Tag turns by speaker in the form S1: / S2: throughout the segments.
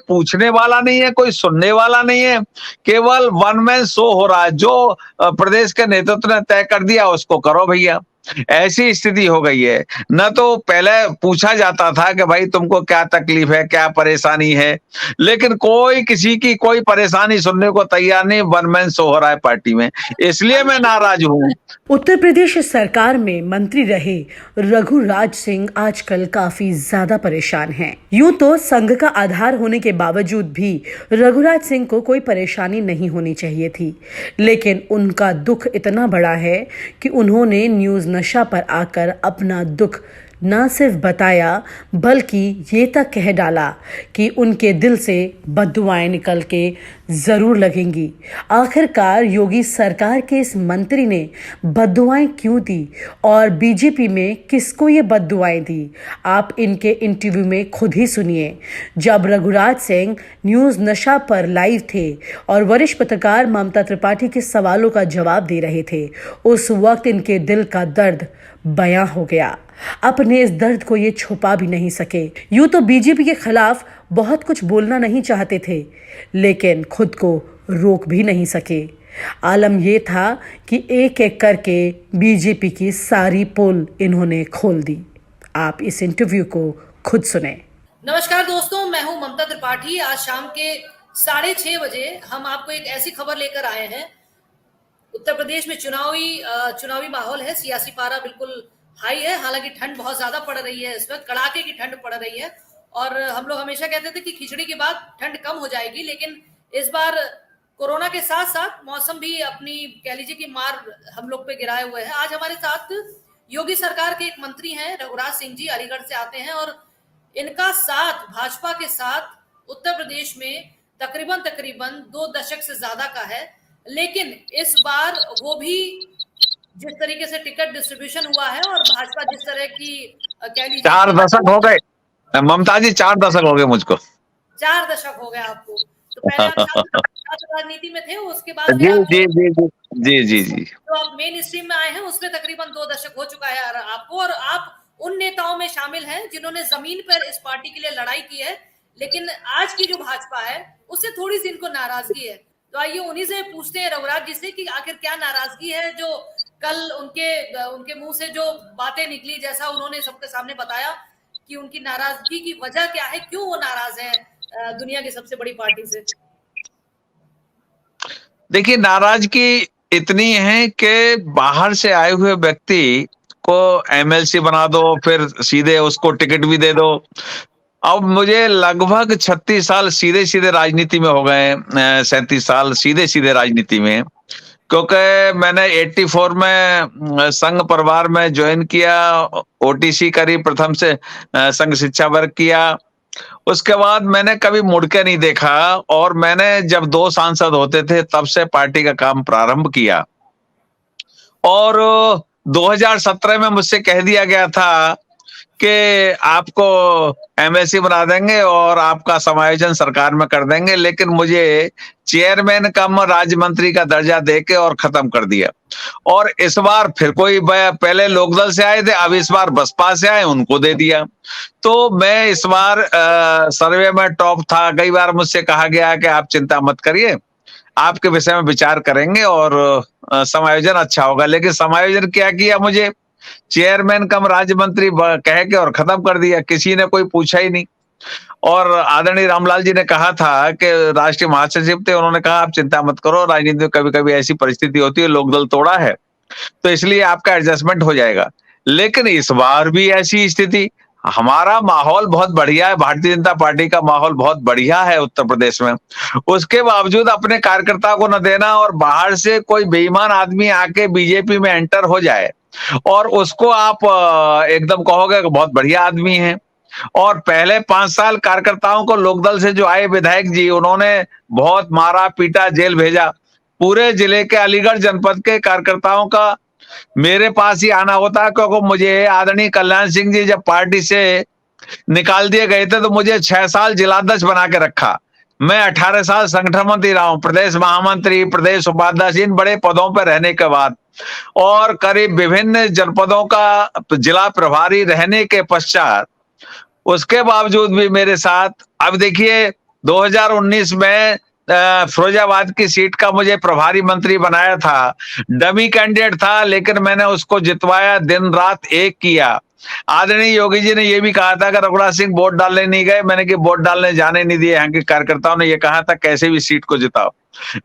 S1: पूछने वाला नहीं है, कोई सुनने वाला नहीं है, केवल वन मैन शो हो रहा है। जो प्रदेश के नेतृत्व ने तय कर दिया उसको करो भैया। ऐसी स्थिति हो गई है। न तो पहले पूछा जाता था कि भाई तुमको क्या तकलीफ है, क्या परेशानी है, लेकिन कोई किसी की कोई परेशानी सुनने को तैयार नहीं, वन मैन शो हो रहा है पार्टी में, इसलिए मैं नाराज हूँ।
S2: उत्तर प्रदेश सरकार में मंत्री रहे रघुराज सिंह आजकल काफी ज्यादा परेशान हैं। यूं तो संघ का आधार होने के बावजूद भी रघुराज सिंह को कोई परेशानी नहीं होनी चाहिए थी, लेकिन उनका दुख इतना बड़ा है कि उन्होंने न्यूज नशा पर आकर अपना दुख न सिर्फ बताया बल्कि ये तक कह डाला कि उनके दिल से बद्दुआएं निकल के जरूर लगेंगी। आखिरकार योगी सरकार के इस मंत्री ने बद्दुआएं क्यों दी और बीजेपी में किसको ये बद्दुआएं दी, आप इनके इंटरव्यू में खुद ही सुनिए। जब रघुराज सिंह न्यूज नशा पर लाइव थे और वरिष्ठ पत्रकार ममता त्रिपाठी के सवालों का जवाब दे रहे थे, उस वक्त इनके दिल का दर्द बयां हो गया। अपने इस दर्द को ये छुपा भी नहीं सके। यूं तो बीजेपी के खिलाफ बहुत कुछ बोलना नहीं चाहते थे, लेकिन खुद को रोक भी नहीं सके। आलम यह था कि एक एक करके बीजेपी की सारी पोल इन्होंने खोल दी। आप इस इंटरव्यू को खुद सुने।
S3: नमस्कार दोस्तों, मैं हूं ममता त्रिपाठी। आज शाम के 6:30 बजे हम आपको एक ऐसी खबर लेकर आए हैं। उत्तर प्रदेश में चुनावी माहौल है, सियासी पारा बिल्कुल हाई है। हालांकि ठंड बहुत ज्यादा पड़ रही है, इस वक्त कड़ाके की ठंड पड़ रही है और हम लोग हमेशा कहते थे कि खिचड़ी के बाद ठंड कम हो जाएगी, लेकिन इस बार कोरोना के साथ साथ मौसम भी अपनी कह लीजिए कि मार हम लोग पे गिराए हुए है। आज हमारे साथ योगी सरकार के एक मंत्री हैं रघुराज सिंह जी, अलीगढ़ से आते हैं और इनका साथ भाजपा के साथ उत्तर प्रदेश में तकरीबन 2 दशक से ज्यादा का है। लेकिन इस बार वो भी जिस तरीके से टिकट डिस्ट्रीब्यूशन हुआ है और भाजपा जिस तरह की कह लीजिए
S1: 4 दशक हो गए ममता जी, 4 दशक हो गए मुझको।
S3: 4 दशक हो गए आपको। तो पहले आप राजनीति में थे, उसके बाद
S1: जी जी जी जी जी जी
S3: तो आप मेन स्ट्रीम में आए हैं, उसमें तकरीबन 2 दशक हो चुका है आपको। और आप उन नेताओं में शामिल हैं जिन्होंने जमीन पर इस पार्टी के लिए लड़ाई की है, लेकिन आज की जो भाजपा है उससे थोड़ी सी इनको नाराजगी है। तो आइए उन्हीं से पूछते हैं रघुराज जी से कि आखिर क्या नाराजगी है जो कल उनके मुंह से जो बातें निकली, जैसा उन्होंने सबके सामने बताया कि उनकी नाराजगी की वजह क्या है, क्यों वो नाराज है दुनिया की सबसे बड़ी पार्टी से।
S1: देखिए, नाराजगी इतनी है कि बाहर से आए हुए व्यक्ति को एमएलसी बना दो, फिर सीधे उसको टिकट भी दे दो। अब मुझे लगभग 36 साल सीधे सीधे राजनीति में हो गए, 37 साल सीधे सीधे राजनीति में, क्योंकि मैंने 84 में संघ परिवार में ज्वाइन किया, ओटीसी करी, प्रथम से संघ शिक्षा वर्ग किया। उसके बाद मैंने कभी मुड़ के नहीं देखा और मैंने जब 2 सांसद होते थे तब से पार्टी का काम प्रारंभ किया। और 2017 में मुझसे कह दिया गया था कि आपको एमएलसी बना देंगे और आपका समायोजन सरकार में कर देंगे, लेकिन मुझे चेयरमैन कम राज्य मंत्री का दर्जा देके और खत्म कर दिया। और इस बार फिर कोई, पहले लोकदल से आए थे, अब इस बार बसपा से आए, उनको दे दिया। तो मैं इस बार सर्वे में टॉप था। कई बार मुझसे कहा गया कि आप चिंता मत करिए, आपके विषय में विचार करेंगे और समायोजन अच्छा होगा। लेकिन समायोजन क्या किया, मुझे चेयरमैन कम राज्य मंत्री कह के और खत्म कर दिया, किसी ने कोई पूछा ही नहीं। और आदरणीय रामलाल जी ने कहा था कि राष्ट्रीय महासचिव थे, उन्होंने कहा आप चिंता मत करो, राजनीति में कभी कभी ऐसी परिस्थिति होती है, लोकदल तोड़ा है तो इसलिए आपका एडजस्टमेंट हो जाएगा। लेकिन इस बार भी ऐसी स्थिति, हमारा माहौल बहुत बढ़िया है, भारतीय जनता पार्टी का माहौल बहुत बढ़िया है उत्तर प्रदेश में, उसके बावजूद अपने कार्यकर्ताओं को न देना और बाहर से कोई बेईमान आदमी आके बीजेपी में एंटर हो जाए और उसको आप एकदम कहोगे कि बहुत बढ़िया आदमी है। और पहले 5 साल कार्यकर्ताओं को लोकदल से जो आए विधायक जी, उन्होंने बहुत मारा पीटा, जेल भेजा। पूरे जिले के अलीगढ़ जनपद के कार्यकर्ताओं का मेरे पास ही आना होता है, क्योंकि मुझे आदरणीय कल्याण सिंह जी जब पार्टी से निकाल दिए गए थे तो मुझे 6 साल जिलाध्यक्ष बना के रखा। मैं 18 साल संगठन मंत्री रहा हूं, प्रदेश महामंत्री, प्रदेश उपाध्यक्ष, इन बड़े पदों पर रहने के बाद और करीब विभिन्न जनपदों का जिला प्रभारी रहने के पश्चात, उसके बावजूद भी मेरे साथ, अब देखिए 2019 में फिरोजाबाद की सीट का मुझे प्रभारी मंत्री बनाया था। डमी कैंडिडेट था, लेकिन मैंने उसको जितवाया, दिन रात एक किया। आदरणीय योगी जी ने यह भी कहा था कि रघुराज सिंह वोट डालने नहीं गए। मैंने कि वोट डालने जाने नहीं दिए। यहाँ के कार्यकर्ताओं ने यह कहा था कैसे भी सीट को जिताओ।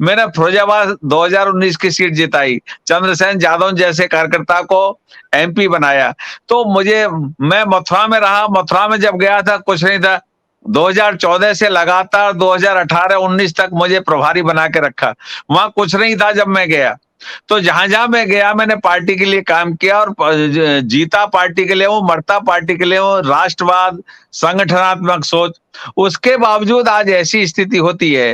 S1: मैंने फिरोजाबाद 2019 की सीट जिताई, चंद्रसेन यादव जैसे कार्यकर्ता को एमपी बनाया। तो मैं मथुरा में रहा। मथुरा में जब गया था कुछ नहीं था। 2014 से लगातार 2018-19 तक मुझे प्रभारी बना के रखा। वहां कुछ नहीं था जब मैं गया। तो जहां जहां मैं गया मैंने पार्टी के लिए काम किया, और जीता पार्टी के लिए हूं, मरता पार्टी के लिए हूं। राष्ट्रवाद, संगठनात्मक सोच, उसके बावजूद आज ऐसी स्थिति होती है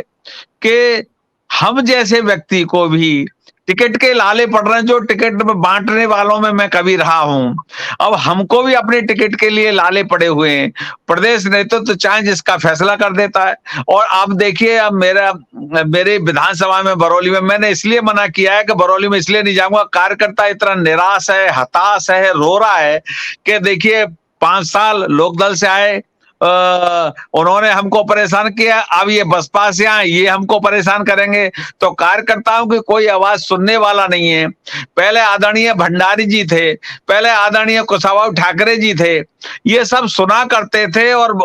S1: कि हम जैसे व्यक्ति को भी टिकट के लाले पड़ रहे हैं, जो टिकट में बांटने वालों में मैं कभी रहा हूं। अब हमको भी अपने टिकट के लिए लाले पड़े हुए हैं। प्रदेश नेतृत्व तो चाहे जिसका फैसला कर देता है। और आप देखिए, अब मेरे विधानसभा में बरौली में मैंने इसलिए मना किया है कि बरौली में इसलिए नहीं जाऊंगा, कार्यकर्ता इतना निराश है, हताश है, रो रहा है कि देखिए 5 साल लोकदल से आए, उन्होंने हमको परेशान किया, अब ये बसपा से आए, ये हमको परेशान करेंगे। तो कार्यकर्ताओं की कोई आवाज सुनने वाला नहीं है। पहले आदरणीय भंडारी जी थे, पहले आदरणीय कुशाभाऊ ठाकरे जी थे, ये सब सुना करते थे और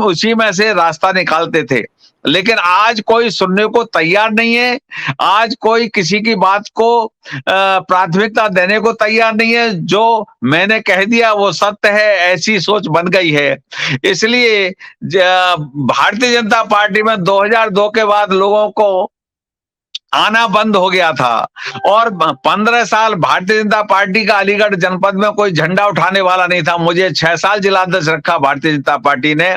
S1: उसी में से रास्ता निकालते थे। लेकिन आज कोई सुनने को तैयार नहीं है। आज कोई किसी की बात को प्राथमिकता देने को तैयार नहीं है। जो मैंने कह दिया वो सत्य है, ऐसी सोच बन गई है। इसलिए भारतीय जनता पार्टी में 2002 के बाद लोगों को आना बंद हो गया था, और 15 साल भारतीय जनता पार्टी का अलीगढ़ जनपद में कोई झंडा उठाने वाला नहीं था। मुझे 6 साल जिलाध्यक्ष रखा भारतीय जनता पार्टी ने,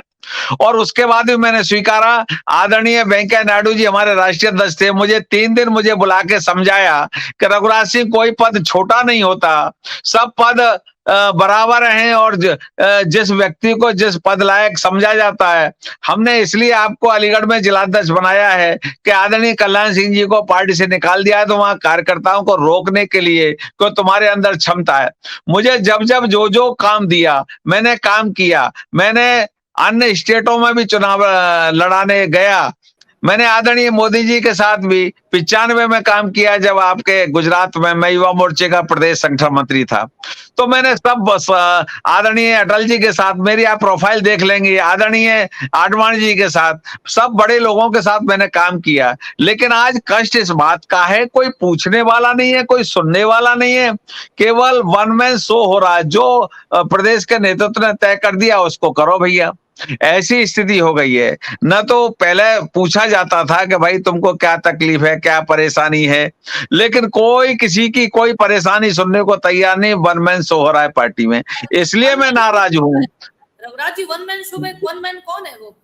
S1: और उसके बाद भी मैंने स्वीकारा। आदरणीय वेंकैया नायडू जी हमारे राष्ट्रीय अध्यक्ष थे, मुझे 3 दिन बुला के समझाया कि रघुराज सिंह कोई पद छोटा नहीं होता, सब पद बराबर हैं, और जिस व्यक्ति को जिस पद लायक समझा जाता है। हमने इसलिए आपको अलीगढ़ में जिलाध्यक्ष बनाया है कि आदरणीय कल्याण सिंह जी को पार्टी से निकाल दिया है, तो वहां कार्यकर्ताओं को रोकने के लिए कि तुम्हारे अंदर क्षमता है। मुझे जब जब जो काम दिया मैंने काम किया। मैंने अन्य स्टेटों में भी चुनाव लड़ाने गया। मैंने आदरणीय मोदी जी के साथ भी 95 में काम किया, जब आपके गुजरात में मैं युवा मोर्चे का प्रदेश संगठन मंत्री था। तो मैंने सब आदरणीय अटल जी के साथ, मेरी आप प्रोफाइल देख लेंगे, आदरणीय आडवाणी जी के साथ, सब बड़े लोगों के साथ मैंने काम किया। लेकिन आज कष्ट इस बात का है, कोई पूछने वाला नहीं है, कोई सुनने वाला नहीं है। केवल वन मैन शो हो रहा है। जो प्रदेश के नेतृत्व ने तय कर दिया उसको करो भैया। ऐसी स्थिति हो गई है। न तो पहले पूछा जाता था कि भाई तुमको क्या तकलीफ है, क्या परेशानी है, लेकिन कोई किसी की कोई परेशानी सुनने को तैयार नहीं। वन मैन शो हो रहा है पार्टी में, इसलिए मैं नाराज हूँ।
S3: रघुराज जी, वन मैन शो में वन मैन कौन है वो?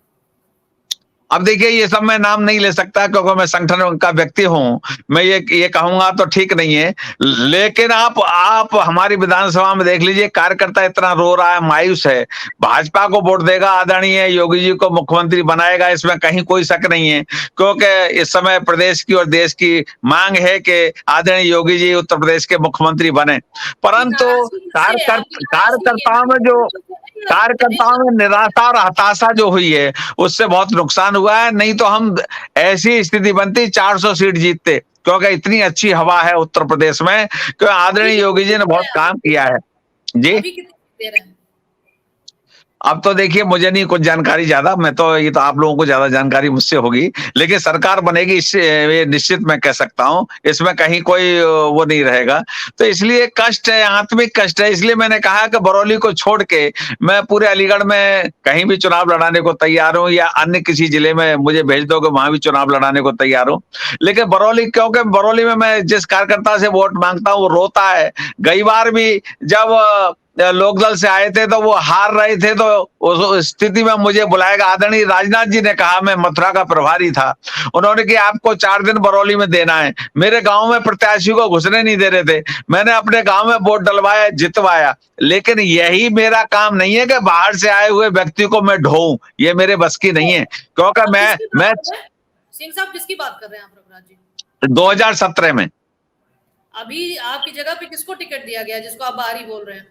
S1: अब देखिए, ये सब मैं नाम नहीं ले सकता क्योंकि मैं संगठन का व्यक्ति हूं। मैं ये कहूंगा तो ठीक नहीं है। लेकिन आप हमारी विधानसभा में देख लीजिए, कार्यकर्ता इतना रो रहा है, मायूस है। भाजपा को वोट देगा, आदरणीय योगी जी को मुख्यमंत्री बनाएगा, इसमें कहीं कोई शक नहीं है। क्योंकि इस समय प्रदेश की और देश की मांग है कि आदरणीय योगी जी उत्तर प्रदेश के मुख्यमंत्री बने। परंतु कार्यकर्ताओं में निराशा और हताशा जो हुई है, उससे बहुत नुकसान हुआ है। नहीं तो हम ऐसी स्थिति बनती 400 सीट जीतते, क्योंकि इतनी अच्छी हवा है उत्तर प्रदेश में, क्योंकि आदरणीय योगी जी ने बहुत काम किया है। जी,
S3: अभी कितने दे रहे हैं?
S1: अब तो देखिए, मुझे नहीं कुछ जानकारी ज्यादा, मैं तो ये तो आप लोगों को ज्यादा जानकारी मुझसे होगी। लेकिन सरकार बनेगी, इससे ये निश्चित मैं कह सकता हूं, इसमें कहीं कोई वो नहीं रहेगा। तो इसलिए कष्ट है, आत्मिक कष्ट है। इसलिए मैंने कहा कि बरौली को छोड़ के मैं पूरे अलीगढ़ में कहीं भी चुनाव लड़ाने को तैयार हूं, या अन्य किसी जिले में मुझे भेज दोगे, वहां भी चुनाव लड़ाने को तैयार हूं। लेकिन बरौली, क्योंकि बरौली में मैं जिस कार्यकर्ता से वोट मांगता हूं वो रोता है। गई बार भी जब लोकदल से आए थे तो वो हार रहे थे, तो उस स्थिति में मुझे बुलाएगा। आदरणीय राजनाथ जी ने कहा, मैं मथुरा का प्रभारी था, उन्होंने कि आपको 4 दिन बरौली में देना है। मेरे गांव में प्रत्याशी को घुसने नहीं दे रहे थे, मैंने अपने गांव में वोट डलवाया, जितवाया। लेकिन यही मेरा काम नहीं है कि बाहर से आए हुए व्यक्ति को मैं ढोऊं, ये मेरे बस की नहीं है। क्योंकि मैं
S3: सिंह साहब किसकी बात कर रहे हैं आप रघुराज जी?
S1: 2017 में।
S3: अभी आपकी जगह पे किसको टिकट दिया गया जिसको आप बाहरी बोल रहे हैं?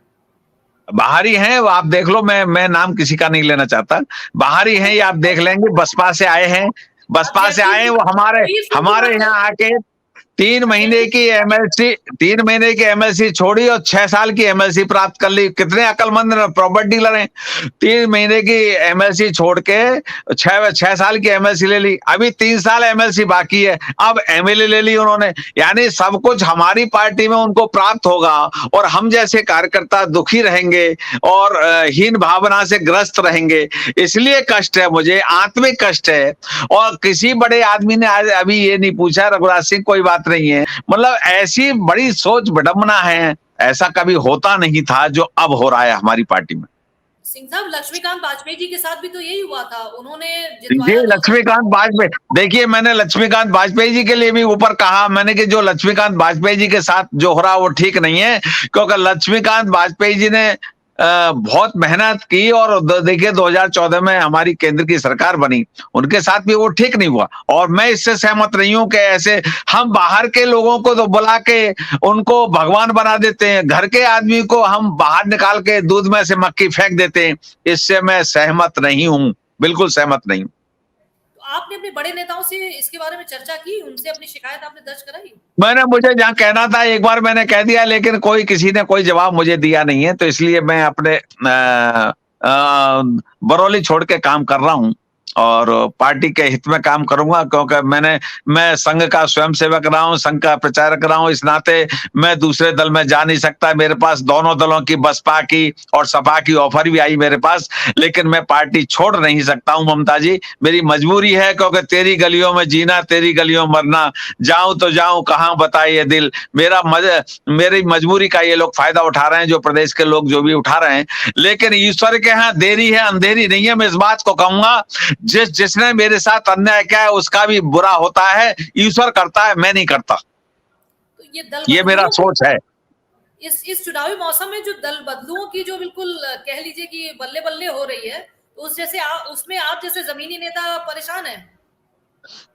S1: बाहरी हैं, वो आप देख लो, मैं नाम किसी का नहीं लेना चाहता, बाहरी हैं, ये आप देख लेंगे, बसपा से आए हैं,
S3: आप
S1: बसपा से
S3: जगदीश
S1: आए हैं,
S3: सिंह
S1: वो हमारे
S3: जगदीश सिंह की
S1: हमारे
S3: बात
S1: यहाँ
S3: कर
S1: आके 3 महीने
S3: जगदीश
S1: की एमएलसी 3 महीने की एमएलसी छोड़ी और 6 साल की एमएलसी प्राप्त कर ली। कितने अकलमंद प्रॉपर्टी डीलर हैं। 3 महीने की एमएलसी छोड़ के 6 साल की एमएलसी ले ली। अभी 3 साल एमएलसी बाकी है। अब एमएलए ले ली उन्होंने। यानी सब कुछ हमारी पार्टी में उनको प्राप्त होगा और हम जैसे कार्यकर्ता दुखी रहेंगे और हीन भावना से ग्रस्त रहेंगे। इसलिए कष्ट है, मुझे आत्मिक कष्ट है। और किसी बड़े आदमी ने आज अभी ये नहीं पूछा, रघुराज सिंह कोई बात नहीं है, मतलब ऐसी बड़ी सोच विडंबना है, ऐसा कभी होता नहीं था जो अब हो रहा है हमारी पार्टी में।
S3: सिंह साहब, लक्ष्मीकांत वाजपेयी जी के साथ भी तो यही हुआ था, उन्होंने
S1: ये
S3: जितवाया तो
S1: लक्ष्मीकांत वाजपेयी, देखिए मैंने लक्ष्मीकांत वाजपेयी जी के लिए भी ऊपर कहा मैंने कि जो लक्ष्मीकांत वाजपेयी जी के साथ जो हो रहा वो ठीक नहीं है, क्योंकि लक्ष्मीकांत वाजपेयी जी ने बहुत मेहनत की और देखिए 2014 में हमारी केंद्र की सरकार बनी, उनके साथ भी वो ठीक नहीं हुआ। और मैं इससे सहमत नहीं हूं कि ऐसे हम बाहर के लोगों को तो बुला के उनको भगवान बना देते हैं, घर के आदमी को हम बाहर निकाल के दूध में से मक्खी फेंक देते हैं। इससे मैं सहमत नहीं हूं, बिल्कुल सहमत नहीं हूं।
S3: तो आपने अपने बड़े नेताओं से इसके बारे में चर्चा की, उनसे अपनी शिकायत आपने दर्ज कराई?
S1: मुझे जहाँ कहना था एक बार मैंने कह दिया, लेकिन किसी ने कोई जवाब मुझे दिया नहीं है, तो इसलिए मैं अपने बरौली छोड़ के काम कर रहा हूँ और पार्टी के हित में काम करूंगा, क्योंकि मैं संघ का स्वयंसेवक रहा हूं, संघ का प्रचारक रहा हूं, इस नाते मैं दूसरे दल में जा नहीं सकता। मेरे पास दोनों दलों की, बसपा की और सपा की ऑफर भी आई मेरे पास, लेकिन मैं पार्टी छोड़ नहीं सकता हूं ममता जी, मेरी मजबूरी है, क्योंकि तेरी गलियों में जीना, तेरी गलियों में मरना, जाऊं तो जाऊं कहां बताए ये दिल। मेरी मजबूरी का ये लोग फायदा उठा रहे हैं, जो प्रदेश के लोग जो भी उठा रहे हैं, लेकिन ईश्वर के यहाँ देरी है, अंधेरी नहीं है। मैं इस बात को कहूंगा, जिसने मेरे साथ अन्याय किया है उसका भी बुरा होता है, ईश्वर करता है, मैं नहीं करता।
S3: तो ये दल
S1: ये मेरा सोच है।
S3: इस चुनावी मौसम में जो दल बदलुओं की जो बिल्कुल कह लीजिए कि बल्ले बल्ले हो रही है, तो उसमें आप जैसे जमीनी नेता परेशान है?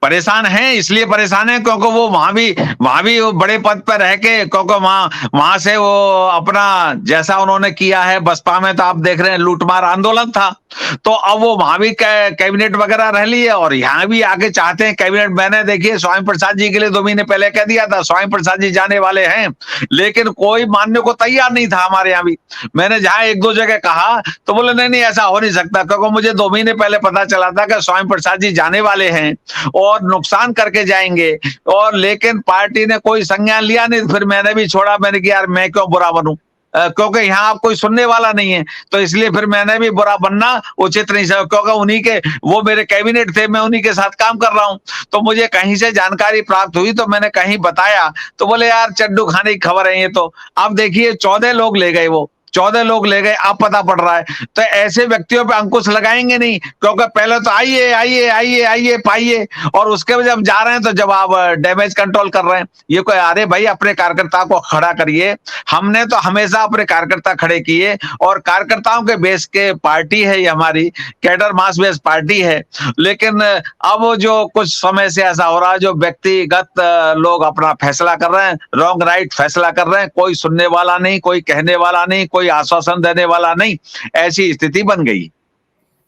S1: परेशान हैं, इसलिए परेशान है क्योंकि वो वहां भी वो बड़े पद पर रह के, क्योंकि वहां से वो अपना जैसा उन्होंने किया है बसपा में, तो आप देख रहे हैं लूटमार आंदोलन था, तो अब वो वहां भी कैबिनेट वगैरह रह ली है और यहाँ भी आगे चाहते हैं कैबिनेट। मैंने देखिए स्वामी प्रसाद जी के लिए 2 महीने पहले कह दिया था स्वामी प्रसाद जी जाने वाले हैं, लेकिन कोई मानने को तैयार नहीं था हमारे यहाँ भी। मैंने जहां 1-2 जगह कहा तो बोले नहीं ऐसा हो नहीं सकता, क्योंकि मुझे 2 महीने पहले पता चला था कि स्वामी प्रसाद जी जाने वाले हैं और नुकसान करके जाएंगे, और लेकिन पार्टी ने कोई संज्ञान लिया नहीं। फिर मैंने भी छोड़ा, मैंने कहा यार मैं क्यों बुरा बनूं, क्योंकि यहाँ आप कोई सुनने वाला नहीं है, तो इसलिए फिर मैंने भी बुरा बनना उचित नहीं समझा, क्योंकि उन्हीं के वो मेरे कैबिनेट थे, मैं उन्हीं के साथ काम कर रहा हूँ। तो मुझे कहीं से जानकारी प्राप्त हुई तो मैंने कहीं बताया, तो बोले यार चड्डू खाने की खबर है ये तो। अब देखिए 14 लोग ले गए, वो 14 लोग ले गए, अब पता पड़ रहा है। तो ऐसे व्यक्तियों पे अंकुश लगाएंगे नहीं, क्योंकि पहले तो आइए आइए आइए आइए पाइए, और उसके बाद जब जा रहे हैं तो जब आप डैमेज कंट्रोल कर रहे हैं, ये कोई, अरे भाई अपने कार्यकर्ता को खड़ा करिए। हमने तो हमेशा अपने कार्यकर्ता खड़े किए और कार्यकर्ताओं के बेस के पार्टी है ये, हमारी कैडर मास बेस पार्टी है। लेकिन अब जो कुछ समय से ऐसा हो रहा है, जो व्यक्तिगत लोग अपना फैसला कर रहे हैं, रॉन्ग राइट फैसला कर रहे हैं, कोई सुनने वाला नहीं, कोई कहने वाला नहीं, कोई आश्वासन देने वाला नहीं, ऐसी स्थिति बन गई।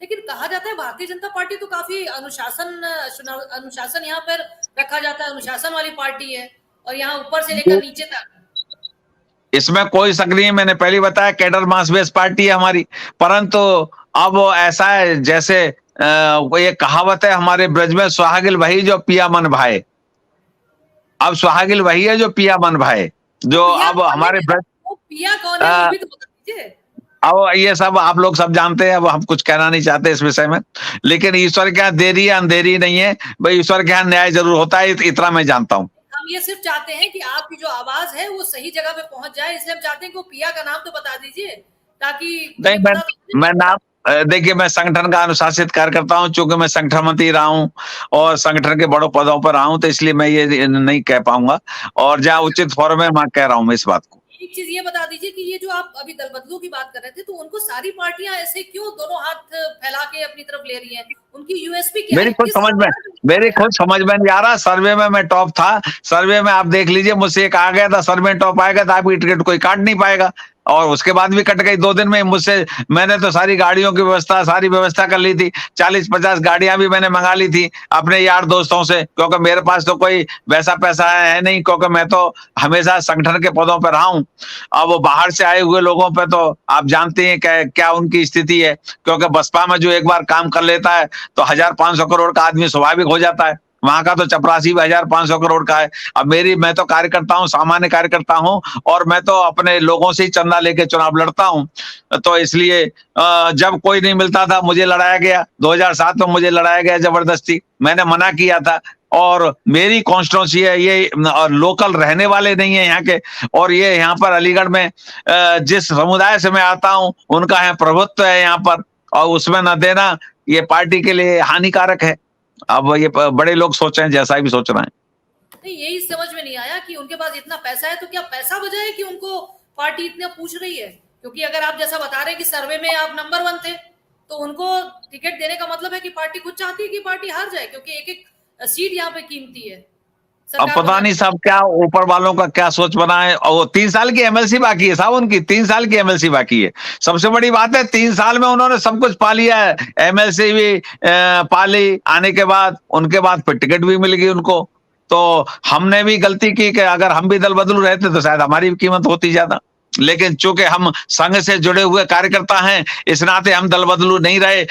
S3: लेकिन कहा जाता है भारतीय जनता पार्टी तो काफी अनुशासन यहाँ पर रखा जाता है, अनुशासन वाली पार्टी है, और यहाँ ऊपर से लेकर नीचे तक
S1: इसमें कोई शक नहीं है। मैंने पहले बताया कैडर मास बेस पार्टी है हमारी, परंतु अब ऐसा है जैसे ये कहावत है हमारे ब्रज में, सुहागिल वही जो पिया मन भाए। अब सुहागिल वही है जो पिया मन भाए, जो अब हमारे ब्रज।
S3: पिया कौन है वो भी तो बता दीजिए।
S1: अब ये सब आप लोग सब जानते हैं, अब हम कुछ कहना नहीं चाहते इस विषय में, लेकिन ईश्वर के यहाँ देरी है अंधेरी नहीं है भाई, ईश्वर के यहाँ न्याय जरूर होता है, इतना मैं जानता हूँ।
S3: हम ये सिर्फ चाहते हैं कि आपकी जो आवाज है वो सही जगह पे पहुंच जाए, इसलिए हम चाहते हैं कि वो पिया का नाम तो बता दीजिए, ताकि
S1: नहीं, मैं नाम देखिए, मैं संगठन का अनुशासित कार्यकर्ता हूं, चूंकि मैं संगठन मंत्री रहा हूं और संगठन के बड़ों पदों पर रहा हूं, तो इसलिए मैं ये नहीं कह पाऊंगा, और जहां उचित फोरम है मैं कह रहा हूं मैं इस बात को।
S3: एक चीज ये बता दीजिए कि ये जो आप अभी दल बदलू की बात कर रहे थे, तो उनको सारी पार्टियां ऐसे क्यों दोनों हाथ फैला के अपनी तरफ ले रही हैं? उनकी यूएसपी क्या है? मेरी
S1: खुद समझ में नहीं आ रहा। सर्वे में मैं टॉप था, सर्वे में आप देख लीजिए, मुझसे एक आ गया था सर्वे में टॉप आएगा तो आपकी टिकट कोई काट नहीं पाएगा, और उसके बाद भी कट गई 2 दिन में मुझसे। मैंने तो सारी गाड़ियों की व्यवस्था, सारी व्यवस्था कर ली थी। 40-50 गाड़ियां भी मैंने मंगा ली थी अपने यार दोस्तों से, क्योंकि मेरे पास तो कोई वैसा पैसा है नहीं, क्योंकि मैं तो हमेशा संगठन के पदों पर रहा हूं। अब वो बाहर से आए हुए लोगों पे तो आप जानते हैं क्या उनकी स्थिति है, क्योंकि बसपा में जो एक बार काम कर लेता है तो 1,500 करोड़ का आदमी स्वाभाविक हो जाता है। वहां का तो चपरासी भी 1,500 करोड़ का है। अब मैं तो कार्यकर्ता हूँ, सामान्य कार्यकर्ता हूँ, और मैं तो अपने लोगों से ही चंदा लेके चुनाव लड़ता हूँ। तो इसलिए जब कोई नहीं मिलता था मुझे लड़ाया गया। 2007 में मुझे लड़ाया गया जबरदस्ती, मैंने मना किया था। और मेरी कॉन्स्टिट्यूंसी है ये, और लोकल रहने वाले नहीं है यहाँ के। और ये यहाँ पर अलीगढ़ में जिस समुदाय से मैं आता हूँ उनका है प्रभुत्व है यहाँ पर, और उसमें न देना ये पार्टी के लिए हानिकारक है। अब ये बड़े लोग सोच रहे हैं जैसा भी सोच रहे हैं।
S3: नहीं, यही समझ में नहीं आया कि उनके पास इतना पैसा है तो क्या पैसा वजह है कि उनको पार्टी इतना पूछ रही है? क्योंकि अगर आप जैसा बता रहे हैं कि सर्वे में आप नंबर 1 थे, तो उनको टिकट देने का मतलब है कि पार्टी खुद चाहती है कि पार्टी हार जाए, क्योंकि एक एक सीट यहाँ पे कीमती है।
S1: अब
S3: सरकार
S1: पता नहीं साहब क्या ऊपर वालों का क्या सोच बना है। और 3 साल की एमएलसी बाकी है साहब, उनकी 3 साल की एमएलसी बाकी है। सबसे बड़ी बात है 3 साल में उन्होंने सब कुछ पा लिया है। एमएलसी भी पा ली, आने के बाद उनके बाद फिर टिकट भी मिल गई उनको। तो हमने भी गलती की कि अगर हम भी दल बदलू रहते तो शायद हमारी भी कीमत होती ज्यादा। लेकिन चूंकि हम संघ से जुड़े हुए कार्यकर्ता हैं, इस नाते हम दल बदलू नहीं रहे।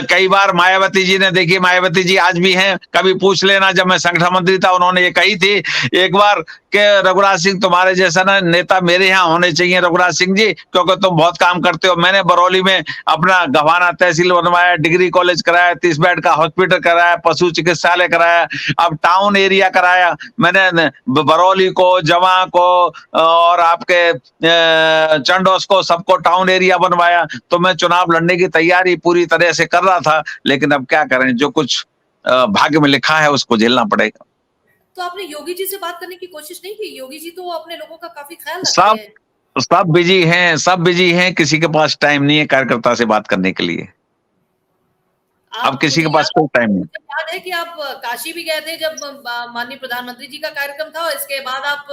S1: कई बार मायावती जी ने, देखिए मायावती जी आज भी हैं, कभी पूछ लेना, जब मैं संगठन मंत्री था उन्होंने ये कही थी एक बार कि रघुराज सिंह तुम्हारे जैसा ना नेता मेरे यहाँ होने चाहिए रघुराज सिंह जी, क्योंकि तुम बहुत काम करते हो। मैंने बरौली में अपना गवाना तहसील बनवाया, डिग्री कॉलेज कराया, 30 बेड का हॉस्पिटल कराया, पशु चिकित्सालय कराया, अब टाउन एरिया कराया मैंने बरौली को, जवा को और आपके चंडोस को, सबको टाउन एरिया बनवाया। तो मैं चुनाव लड़ने की तैयारी पूरी तरह से कर रहा था, लेकिन अब क्या करें, जो कुछ भाग्य में लिखा है उसको झेलना पड़ेगा।
S3: तो आपने योगी जी से बात करने की कोशिश नहीं की? योगी जी तो अपने लोगों का काफी ख्याल रखते
S1: सब
S3: हैं।
S1: सब बिजी हैं, सब बिजी हैं, किसी के पास टाइम नहीं है कार्यकर्ता से बात करने के लिए। अब
S3: आप
S1: किसी
S3: मुझे
S1: के पास कोई टाइम नहीं।
S3: मुझे याद है कि आप काशी भी गए थे जब माननीय प्रधानमंत्री जी का कार्यक्रम था, और इसके बाद आप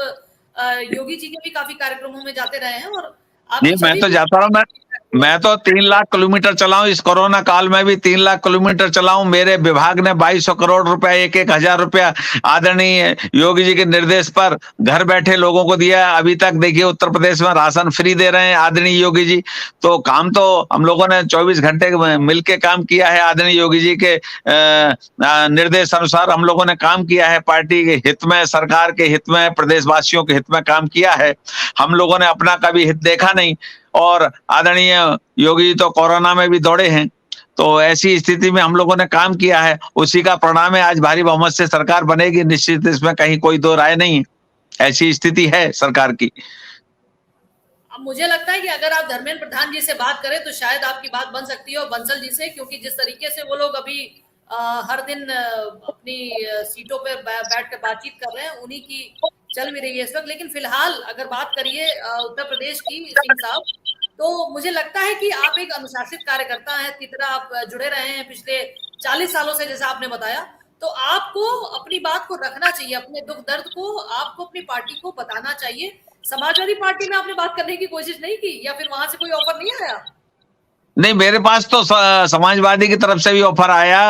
S3: योगी जी के भी काफी कार्यक्रमों में जाते रहे हैं, और
S1: नहीं,
S3: आपकी
S1: मैं
S3: छवि
S1: तो
S3: भी
S1: जाता रहा। मैं तो 3 लाख किलोमीटर चला हूं, इस कोरोना काल में भी 3 लाख किलोमीटर चला हूं। मेरे विभाग ने 2200 करोड़ रुपया, 1-1 हजार रुपया आदरणीय योगी जी के निर्देश पर घर बैठे लोगों को दिया। अभी तक देखिए उत्तर प्रदेश में राशन फ्री दे रहे हैं आदरणीय योगी जी। तो काम तो हम लोगों ने 24 घंटे मिलकर काम किया है। आदरणीय योगी जी के निर्देश अनुसार हम लोगों ने काम किया है, पार्टी के हित में, सरकार के हित में, प्रदेशवासियों के हित में काम किया है। हम लोगों ने अपना कभी हित देखा नहीं। और आदरणीय योगी तो कोरोना में भी दौड़े हैं, तो ऐसी स्थिति में हम लोगों ने काम किया है, उसी का परिणाम है आज भारी बहुमत से सरकार बनेगी निश्चित, इसमें कहीं कोई दो राय नहीं है। ऐसी स्थिति है सरकार की।
S3: अब मुझे लगता है कि अगर आप धर्मेंद्र प्रधान जी से बात करें तो शायद आपकी बात बन सकती है, और बंसल जी से, क्योंकि जिस तरीके से वो लोग अभी हर दिन अपनी सीटों पर बैठ कर बातचीत कर रहे हैं, उन्हीं की चल भी रही है इस वक्त। लेकिन फिलहाल अगर बात करिए उत्तर प्रदेश की, सिंह साहब, तो मुझे लगता है कि आप एक अनुशासित कार्यकर्ता हैं की तरह आप जुड़े रहे हैं पिछले 40 सालों से, जैसा आपने बताया। तो आपको अपनी बात को रखना चाहिए, अपने दुख दर्द को आपको अपनी पार्टी को बताना चाहिए। समाजवादी पार्टी में आपने बात करने की कोशिश नहीं की, या फिर वहां से कोई ऑफर नहीं आया?
S1: नहीं, मेरे पास तो समाजवादी की तरफ से भी ऑफर आया,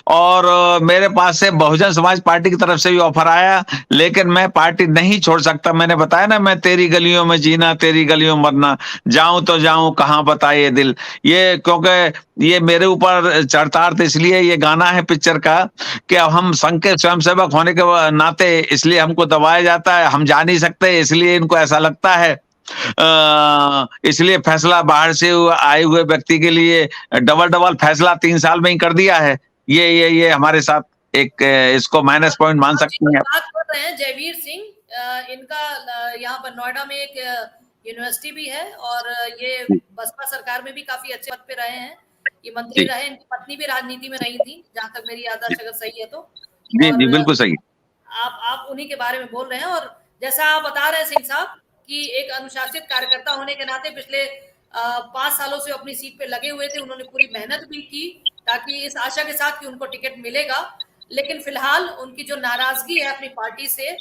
S1: और मेरे पास से बहुजन समाज पार्टी की तरफ से भी ऑफर आया, लेकिन मैं पार्टी नहीं छोड़ सकता। मैंने बताया ना, मैं तेरी गलियों में जीना, तेरी गलियों में मरना, जाऊं तो जाऊं कहां बताए दिल। ये क्योंकि ये मेरे ऊपर चरितार्थ इसलिए ये गाना है पिक्चर का कि हम संघ के स्वयंसेवक होने के नाते इसलिए हमको दबाया जाता है, हम जा नहीं सकते, इसलिए इनको ऐसा लगता है। इसलिए फैसला बाहर से आए हुए व्यक्ति के लिए डबल फैसला 3 साल में ही कर दिया है। ये हमारे साथ एक इसको माइनस पॉइंट मान सकते हैं।
S3: बात कर रहे हैं जयवीर सिंह, इनका यहाँ पर नोएडा में एक यूनिवर्सिटी भी है, और ये बसपा सरकार में भी काफी अच्छे पद पे रहे हैं, ये मंत्री रहे। इनकी पत्नी भी राजनीति में रही थी, जहां तक मेरी याददाश्त अगर सही है तो।
S1: जी जी,
S3: और
S1: बिल्कुल सही।
S3: आप उन्हीं के बारे में बोल रहे हैं, और जैसा आप बता रहे हैं सिंह साहब कि एक अनुशासित कार्यकर्ता होने के नाते पिछले 5 सालों से अपनी सीट पे लगे हुए थे, उन्होंने पूरी मेहनत भी की ताकि इस आशा के साथ कि उनको टिकट मिलेगा। लेकिन फिलहाल उनकी जो नाराजगी है अपनी पार्टी से,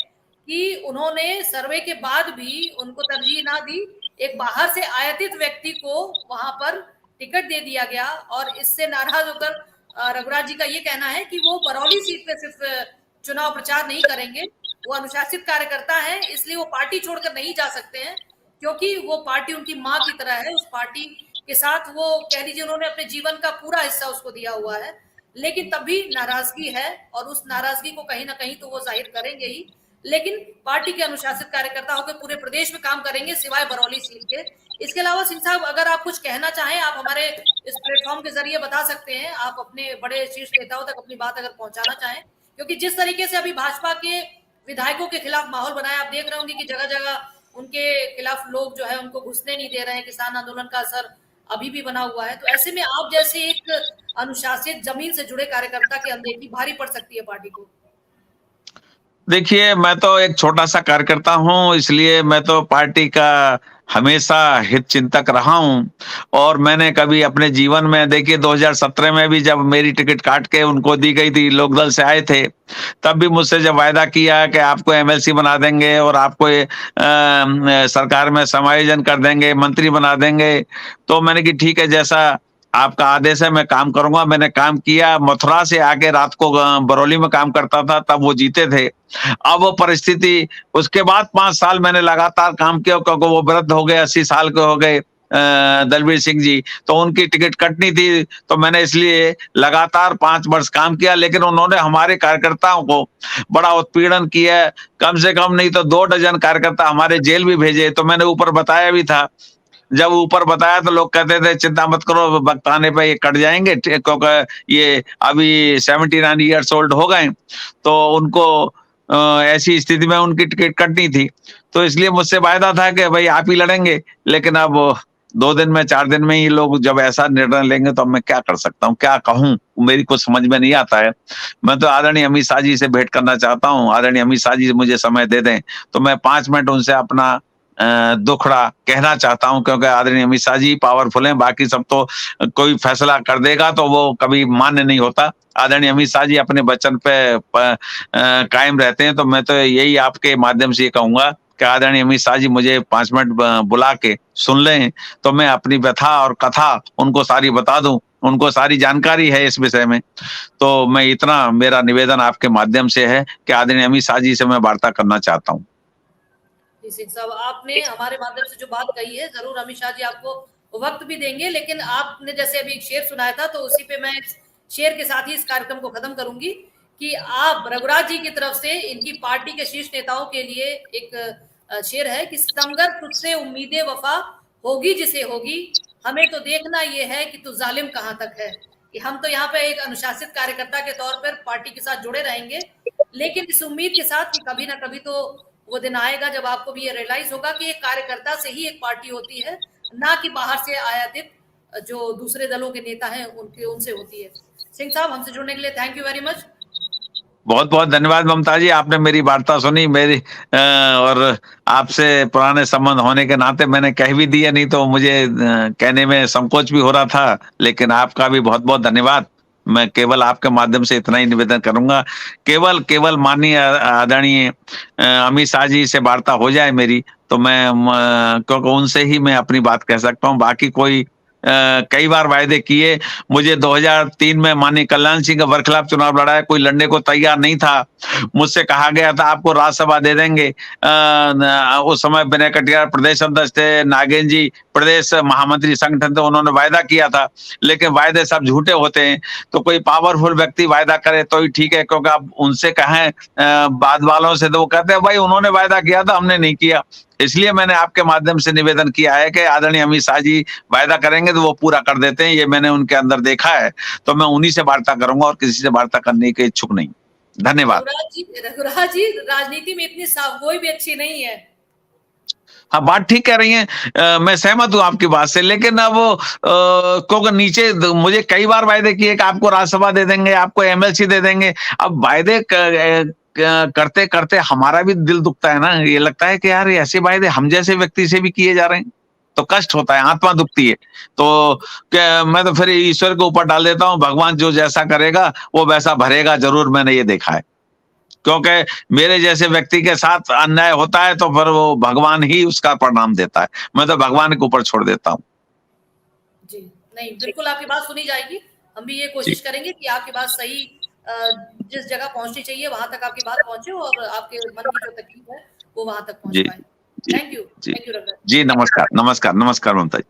S3: कि उन्होंने सर्वे के बाद भी उनको तरजीह ना दी, एक बाहर से आयातित व्यक्ति को वहां पर टिकट दे दिया गया और इससे नाराज होकर रघुराज जी का ये कहना है कि वो बरौली सीट पे सिर्फ चुनाव प्रचार नहीं करेंगे, वो अनुशासित कार्यकर्ता हैं, इसलिए वो पार्टी छोड़कर नहीं जा सकते हैं, क्योंकि वो पार्टी उनकी माँ की तरह है। उस पार्टी के साथ वो कह लीजिए उन्होंने अपने जीवन का पूरा हिस्सा उसको दिया हुआ है, लेकिन तब भी नाराजगी है और उस नाराजगी को कहीं ना कहीं तो वो जाहिर करेंगे ही, लेकिन पार्टी के अनुशासित कार्यकर्ता होकर पूरे प्रदेश में काम करेंगे सिवाय बरौली सीट के। इसके अलावा सिंह साहब, अगर आप कुछ कहना चाहें, आप हमारे इस प्लेटफॉर्म के जरिए बता सकते हैं, आप अपने बड़े शीर्ष नेताओं तक अपनी बात अगर पहुंचाना चाहें, क्योंकि जिस तरीके से अभी भाजपा के विधायकों के खिलाफ माहौल बनाया, आप देख रहे होंगे कि जगह जगह उनके खिलाफ लोग जो है उनको घुसने नहीं दे रहे हैं, किसान आंदोलन का असर अभी भी बना हुआ है। तो ऐसे में आप जैसे एक अनुशासित जमीन से जुड़े कार्यकर्ता की अनदेखी भारी पड़ सकती है पार्टी को।
S1: देखिए, मैं तो एक छोटा सा कार्यकर्ता हूं, इसलिए मैं तो पार्टी का हमेशा हित चिंतक रहा हूं। और मैंने कभी अपने जीवन में, देखिए 2017 में भी जब मेरी टिकट काट के उनको दी गई थी, लोकदल से आए थे, तब भी मुझसे जब वायदा किया कि आपको एमएलसी बना देंगे और आपको सरकार में समायोजन कर देंगे, मंत्री बना देंगे, तो मैंने कि ठीक है, जैसा आपका आदेश है मैं काम करूंगा। मैंने काम किया, मथुरा से आके रात को बरौली में काम करता था, तब वो जीते थे। अब वो परिस्थिति, उसके बाद 5 साल मैंने लगातार काम किया, क्योंकि वो वृद्ध हो गए, 80 साल के हो गए दलबीर सिंह जी, तो उनकी टिकट कटनी थी, तो मैंने इसलिए लगातार 5 वर्ष काम किया। लेकिन उन्होंने हमारे कार्यकर्ताओं को बड़ा उत्पीड़न किया, कम से कम नहीं तो 2 डजन कार्यकर्ता हमारे जेल भी भेजे। तो मैंने ऊपर बताया भी था, जब ऊपर बताया तो लोग कहते थे चिंता मत करो, वक्त आने पे ये कट जाएंगे, क्योंकि ये अभी 79 ईयर्स ओल्ड हो गए, तो उनको ऐसी स्थिति में उनकी टिकट कटनी थी। तो इसलिए मुझसे वायदा था कि भाई आप ही लड़ेंगे। लेकिन अब 2 दिन में, 4 दिन में ही लोग जब ऐसा निर्णय लेंगे, तो अब मैं क्या कर सकता हूँ, क्या कहूँ, मेरी कुछ समझ में नहीं आता है। मैं तो आदरणीय अमित शाह जी से भेंट करना चाहता हूँ। आदरणीय अमित शाह जी मुझे समय दे दें तो मैं 5 मिनट उनसे अपना दुखड़ा कहना चाहता हूं, क्योंकि आदरणीय अमित शाह जी पावरफुल हैं, बाकी सब तो कोई फैसला कर देगा तो वो कभी मान्य नहीं होता। आदरणीय अमित शाह जी अपने वचन पे कायम रहते हैं। तो मैं तो यही आपके माध्यम से ये कहूंगा कि आदरणीय अमित शाह जी मुझे 5 मिनट बुला के सुन लें, तो मैं अपनी व्यथा और कथा उनको सारी बता दूं, उनको सारी जानकारी है इस विषय में। तो मैं इतना, मेरा निवेदन आपके माध्यम से है कि आदरणीय अमित शाह जी से मैं वार्ता करना चाहता हूँ।
S3: सिंह साहब, आपने हमारे माध्यम से जो बात कही है, जरूर अमित शाह जी आपको वक्त भी देंगे, लेकिन आपने जैसे अभी एक शेर सुनाया था, तो उसी पे मैं शेर के साथ ही इस कार्यक्रम को खत्म करूंगी कि आप रघुराज जी की तरफ से इनकी पार्टी के शीर्ष नेताओं के लिए एक शेर है कि सितमगर तुझसे उम्मीदें वफा होगी जिसे होगी, हमें तो देखना ये है कि तू जालिम कहां तक है। कि हम तो यहाँ पे एक अनुशासित कार्यकर्ता के तौर पर पार्टी के साथ जुड़े रहेंगे, लेकिन इस उम्मीद के साथ कि कभी ना कभी तो वो दिन आएगा जब आपको भी ये रियलाइज होगा कि एक कार्यकर्ता से ही एक पार्टी होती है, ना कि बाहर से आयातित जो दूसरे दलों के नेता हैं उनसे होती है। सिंह साहब, हमसे जुड़ने के लिए थैंक यू वेरी मच।
S1: बहुत बहुत धन्यवाद ममता जी, आपने मेरी वार्ता सुनी, मेरी और आपसे पुराने संबंध होने के नाते मैंने कह भी दिया, नहीं तो मुझे कहने में संकोच भी हो रहा था। लेकिन आपका भी बहुत बहुत धन्यवाद। मैं केवल आपके माध्यम से इतना ही निवेदन करूंगा, केवल माननीय आदरणीय अमित शाह जी से वार्ता हो जाए मेरी, तो मैं क्योंकि उनसे ही मैं अपनी बात कह सकता हूँ। बाकी कोई कई बार वायदे किए, मुझे 2003 में माननीय कल्याण सिंह के बरखिलाफ चुनाव लड़ा है, कोई लड़ने को तैयार नहीं था। मुझसे कहा गया था आपको राज्यसभा दे देंगे। उस समय विनय कटियार प्रदेश अध्यक्ष थे, नागेंद्र जी प्रदेश महामंत्री संगठन थे, उन्होंने वायदा किया था। लेकिन वायदे सब झूठे होते हैं, तो कोई पावरफुल व्यक्ति वायदा करे तो ही ठीक है, क्योंकि आप उनसे कहें बाद वालों से तो वो कहते हैं भाई उन्होंने वायदा किया था, हमने नहीं किया। इसलिए मैंने आपके माध्यम से निवेदन किया है कि आदरणीय अमित शाह जी वायदा करेंगे तो वो पूरा कर देते हैं, ये मैंने उनके अंदर देखा है। तो मैं उन्हीं से वार्ता करूंगा और किसी से वार्ता करने के इच्छुक नहीं। धन्यवाद।
S3: रघुराज जी, राजनीति में इतनी साफगोई भी अच्छी नहीं है।
S1: हाँ, बात ठीक कह रही हैं, मैं सहमत हूँ आपकी बात से। लेकिन अब क्योंकि नीचे मुझे कई बार वायदे किए कि आपको राज्यसभा दे देंगे, आपको एमएलसी दे देंगे। अब वायदे करते करते हमारा भी दिल दुखता है ना, ये लगता है कि यार ऐसे वायदे हम जैसे व्यक्ति से भी किए जा रहे हैं, तो कष्ट होता है, आत्मा दुखती है। तो मैं तो फिर ईश्वर के ऊपर डाल देता हूँ, भगवान जो जैसा करेगा वो वैसा भरेगा जरूर, मैंने ये देखा है। क्योंकि मेरे जैसे व्यक्ति के साथ अन्याय होता है तो फिर वो भगवान ही उसका परिणाम देता है। मैं तो भगवान के ऊपर छोड़ देता हूँ।
S3: जी, नहीं बिल्कुल आपकी बात सुनी जाएगी। हम भी ये कोशिश करेंगे कि आपकी बात सही जिस जगह पहुंचनी चाहिए वहां तक आपकी बात पहुंचे और आपके मन की जो तकलीफ है वो वहां तक पहुंच
S1: जी
S3: पाए।
S1: जी
S3: थैंक
S1: जी
S3: यू रघुराज।
S1: जी, नमस्कार नमस्कार नमस्कार ममता जी।